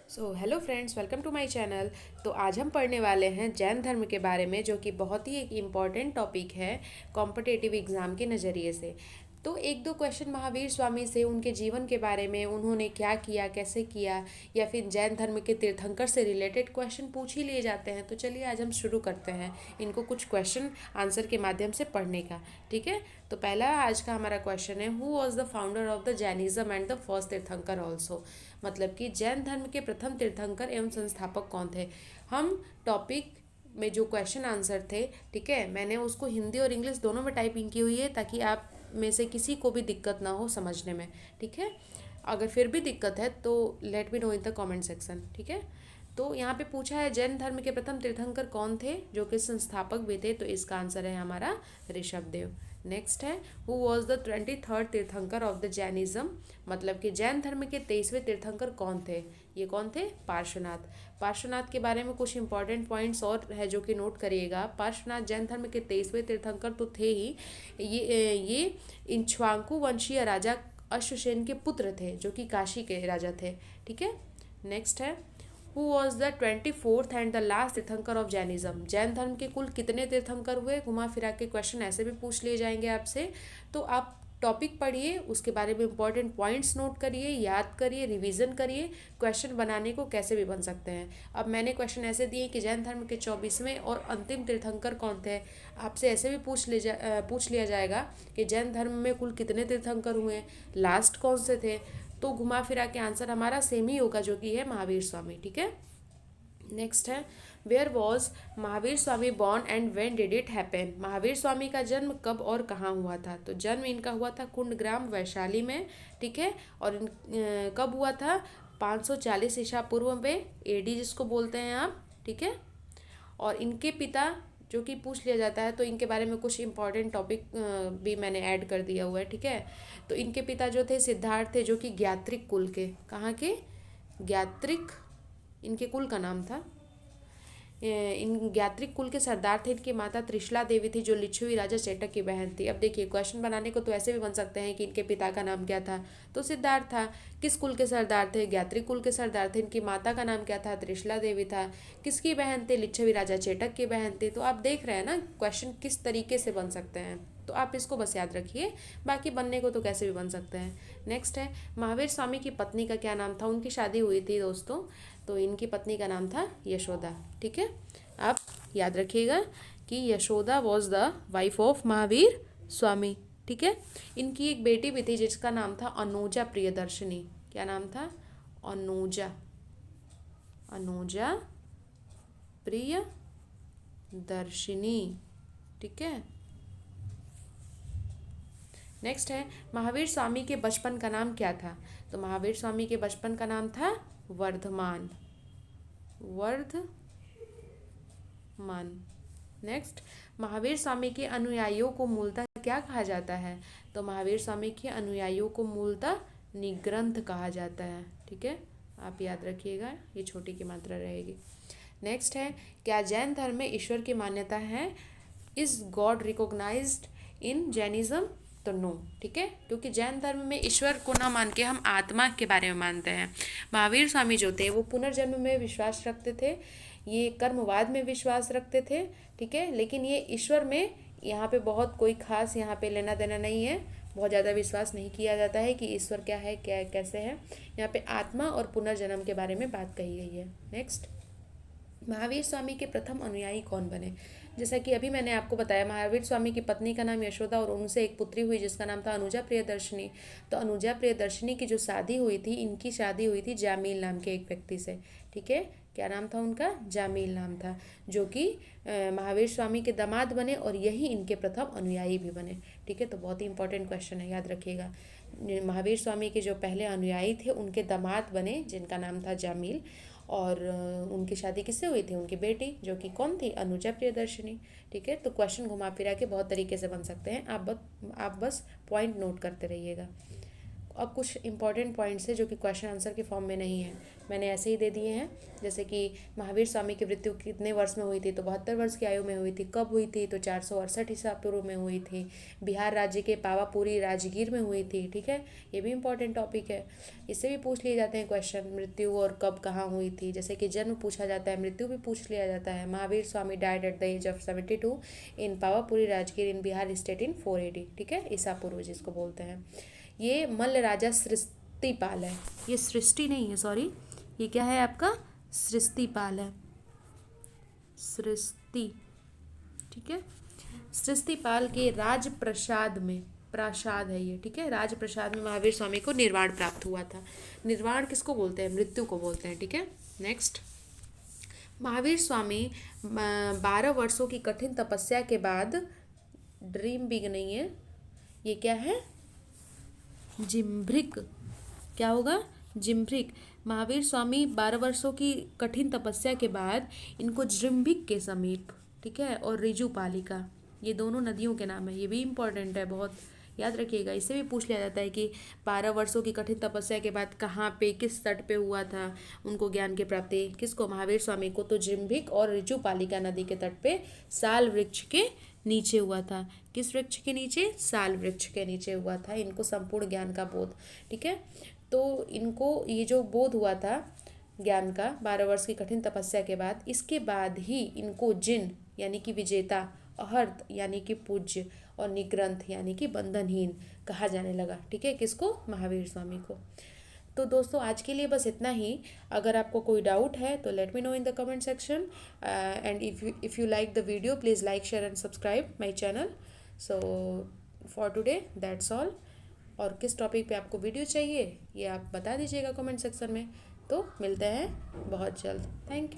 So hello friends, welcome to my channel. तो आज हम पढ़ने वाले हैं जैन धर्म के बारे में, जो कि बहुत ही एक इम्पॉर्टेंट टॉपिक है कॉम्पिटिटिव एग्ज़ाम के नज़रिए से। तो एक दो क्वेश्चन महावीर स्वामी से, उनके जीवन के बारे में, उन्होंने क्या किया, कैसे किया, या फिर जैन धर्म के तीर्थंकर से रिलेटेड क्वेश्चन पूछ ही लिए जाते हैं। तो चलिए आज हम शुरू करते हैं इनको कुछ क्वेश्चन आंसर के माध्यम से पढ़ने का। ठीक है। तो पहला आज का हमारा क्वेश्चन है, who was the founder of the Jainism and the first तीर्थंकर ऑल्सो। मतलब कि जैन धर्म के प्रथम तीर्थंकर एवं संस्थापक कौन थे। हम टॉपिक में जो क्वेश्चन आंसर थे, ठीक है, मैंने उसको हिंदी और इंग्लिश दोनों में टाइपिंग की हुई है, ताकि आप में से किसी को भी दिक्कत ना हो समझने में। ठीक है। अगर फिर भी दिक्कत है तो let me know in the comment section. ठीक है। तो यहाँ पे पूछा है जैन धर्म के प्रथम तीर्थंकर कौन थे, जो कि संस्थापक भी थे। तो इसका आंसर है हमारा ऋषभ देव। नेक्स्ट है, हु वॉज द 23rd तीर्थंकर ऑफ द जैनिज्म। मतलब कि जैन धर्म के 23वें तीर्थंकर कौन थे। ये कौन थे? पार्श्वनाथ। पार्श्वनाथ के बारे में कुछ इंपॉर्टेंट पॉइंट्स और है जो कि नोट करिएगा। पार्श्वनाथ जैन धर्म के 23वें तीर्थंकर तो थे ही, ये इक्ष्वाकु वंशीय राजा अश्वसेन के पुत्र थे, जो कि काशी के राजा थे। ठीक है। नेक्स्ट है, who was the 24th and the last तीर्थंकर ऑफ जैनिज्म। जैन धर्म के कुल कितने तीर्थंकर हुए। घुमा फिरा के क्वेश्चन ऐसे भी पूछ लिए जाएंगे आपसे। तो आप टॉपिक पढ़िए, उसके बारे में इंपॉर्टेंट पॉइंट्स नोट करिए, याद करिए, रिवीजन करिए। क्वेश्चन बनाने को कैसे भी बन सकते हैं। अब मैंने क्वेश्चन ऐसे दिए कि जैन धर्म के 24वें और अंतिम तीर्थंकर कौन थे। आपसे ऐसे भी पूछ लिया जाएगा कि जैन धर्म में कुल कितने तीर्थंकर हुए, लास्ट कौन से थे। तो घुमा फिरा के आंसर हमारा सेम ही होगा, जो कि है महावीर स्वामी। ठीक है। नेक्स्ट है, where was Mahavir Swami born and when did it happen. Mahavir Swami का जन्म कब और कहाँ हुआ था। तो जन्म इनका हुआ था कुंडग्राम वैशाली में। ठीक है। और कब हुआ था? 540 ईसा पूर्व में, एडी जिसको बोलते हैं आप। ठीक है। और इनके पिता, जो कि पूछ लिया जाता है, तो इनके बारे में कुछ इंपॉर्टेंट टॉपिक भी मैंने ऐड कर दिया हुआ है। ठीक है। तो इनके पिता जो थे सिद्धार्थ थे, जो कि ज्ञात्रिक कुल के, कहाँ के? ज्ञात्रिक इनके कुल का नाम था। इन ज्ञात्रिक कुल के सरदार थे। इनकी माता त्रिशला देवी थी, जो लिच्छवी राजा चेटक की बहन थी। अब देखिए, क्वेश्चन बनाने को तो ऐसे भी बन सकते हैं कि इनके पिता का नाम क्या था। तो सिद्धार्थ था। किस कुल के सरदार थे? ज्ञात्रिक कुल के सरदार थे। इनकी माता का नाम क्या था? त्रिशला देवी था। किसकी बहन थे? लिच्छवी राजा चेटक की बहन थी। तो आप देख रहे हैं ना क्वेश्चन किस तरीके से बन सकते हैं। तो आप इसको बस याद रखिए, बाकी बनने को तो कैसे भी बन सकते हैं। नेक्स्ट है, महावीर स्वामी की पत्नी का क्या नाम था। उनकी शादी हुई थी दोस्तों, तो इनकी पत्नी का नाम था यशोदा। ठीक है। आप याद रखिएगा कि Yashoda was the wife of Mahavir Swami. ठीक है। इनकी एक बेटी भी थी जिसका नाम था अनुजा प्रियदर्शनी। क्या नाम था? अनुजा। अनुजा प्रियदर्शिनी। ठीक है। नेक्स्ट है, महावीर स्वामी के बचपन का नाम क्या था। तो महावीर स्वामी के बचपन का नाम था वर्धमान। वर्धमान। नेक्स्ट, महावीर स्वामी के अनुयायियों को मूलतः क्या कहा जाता है। तो महावीर स्वामी के अनुयायियों को मूलतः निग्रंथ कहा जाता है। ठीक है। आप याद रखिएगा, ये छोटी की मात्रा रहेगी। नेक्स्ट है, क्या जैन धर्म में ईश्वर की मान्यता है। Is God recognised in Jainism. तो नो। ठीक है। क्योंकि जैन धर्म में ईश्वर को ना मान के हम आत्मा के बारे में मानते हैं। महावीर स्वामी जो थे वो पुनर्जन्म में विश्वास रखते थे, ये कर्मवाद में विश्वास रखते थे। ठीक है। लेकिन ये ईश्वर में यहाँ पे बहुत कोई खास यहाँ पे लेना देना नहीं है। बहुत ज़्यादा विश्वास नहीं किया जाता है कि ईश्वर क्या है, क्या कैसे है। यहाँ पे आत्मा और पुनर्जन्म के बारे में बात कही गई है। नेक्स्ट, महावीर स्वामी के प्रथम अनुयायी कौन बने। जैसा कि अभी मैंने आपको बताया, महावीर स्वामी की पत्नी का नाम यशोदा और उनसे एक पुत्री हुई जिसका नाम था अनुजा प्रियदर्शनी। तो अनुजा प्रियदर्शनी की जो शादी हुई थी, इनकी शादी हुई थी जामील नाम के एक व्यक्ति से। ठीक है। क्या नाम था उनका? जामील नाम था, जो कि महावीर स्वामी के दामाद बने और यही इनके प्रथम अनुयायी भी बने। ठीक है। तो बहुत ही इंपॉर्टेंट क्वेश्चन है, याद रखिएगा। महावीर स्वामी के जो पहले अनुयायी थे उनके दामाद बने, जिनका नाम था जामील। और उनकी शादी किससे हुई थी? उनकी बेटी, जो कि कौन थी? अनुजा प्रियदर्शनी। ठीक है। तो क्वेश्चन घुमा फिरा के बहुत तरीके से बन सकते हैं। आप बस पॉइंट नोट करते रहिएगा। अब कुछ इंपॉर्टेंट पॉइंट्स है जो कि क्वेश्चन आंसर के फॉर्म में नहीं है, मैंने ऐसे ही दे दिए हैं। जैसे कि महावीर स्वामी की मृत्यु कितने वर्ष में हुई थी, तो 72 वर्ष की आयु में हुई थी। कब हुई थी, तो 468 ईसा पूर्व में हुई थी। बिहार राज्य के पावापुरी राजगीर में हुई थी। ठीक है, ये भी इंपॉर्टेंट टॉपिक है, इससे भी पूछ लिए जाते हैं क्वेश्चन, मृत्यु और कब कहाँ हुई थी। जैसे कि जन्म पूछा जाता है, मृत्यु भी पूछ लिया जाता है। Mahavir Swami died at the age of 72 in Pavapuri Rajgir in Bihar state in 480। ठीक है, ईसा पूर्व जिसको बोलते हैं। ये मल्ल राजा सृष्टिपाल है, ये सृष्टि नहीं है, सॉरी, ये क्या है आपका, सृष्टिपाल है, सृष्टि। ठीक है, सृष्टिपाल के राजप्रसाद में, प्रासाद है ये, ठीक है, राजप्रसाद में महावीर स्वामी को निर्वाण प्राप्त हुआ था। निर्वाण किसको बोलते हैं, मृत्यु को बोलते हैं। ठीक है, नेक्स्ट, महावीर स्वामी 12 वर्षों की कठिन तपस्या के बाद, ड्रीम बिग नहीं है, ये क्या है, जिम्भ्रिक, क्या होगा, जिम्भ्रिक। महावीर स्वामी 12 वर्षों की कठिन तपस्या के बाद इनको जृम्भिक के समीप, ठीक है, और रिजुपालिका, ये दोनों नदियों के नाम है, ये भी इम्पोर्टेंट है, बहुत याद रखिएगा। इससे भी पूछ लिया जाता है कि 12 वर्षों की कठिन तपस्या के बाद कहाँ पे, किस तट पे हुआ था उनको ज्ञान की प्राप्ति, किसको, महावीर स्वामी को, तो जृम्भिक और रिजुपालिका नदी के तट पे साल वृक्ष के नीचे हुआ था। किस वृक्ष के नीचे, साल वृक्ष के नीचे हुआ था इनको संपूर्ण ज्ञान का बोध। ठीक है, तो इनको ये जो बोध हुआ था ज्ञान का 12 वर्ष की कठिन तपस्या के बाद, इसके बाद ही इनको जिन यानी कि विजेता, अहर्त यानी कि पूज्य, और निग्रंथ यानी कि बंधनहीन कहा जाने लगा। ठीक है, किसको, महावीर स्वामी को। तो दोस्तों आज के लिए बस इतना ही। अगर आपको कोई डाउट है तो let me know in the comment section, and if you like the video please like share and subscribe my channel. So for today that's all. और किस टॉपिक पे आपको वीडियो चाहिए ये आप बता दीजिएगा कमेंट सेक्शन में। तो मिलते हैं बहुत जल्द, थैंक यू।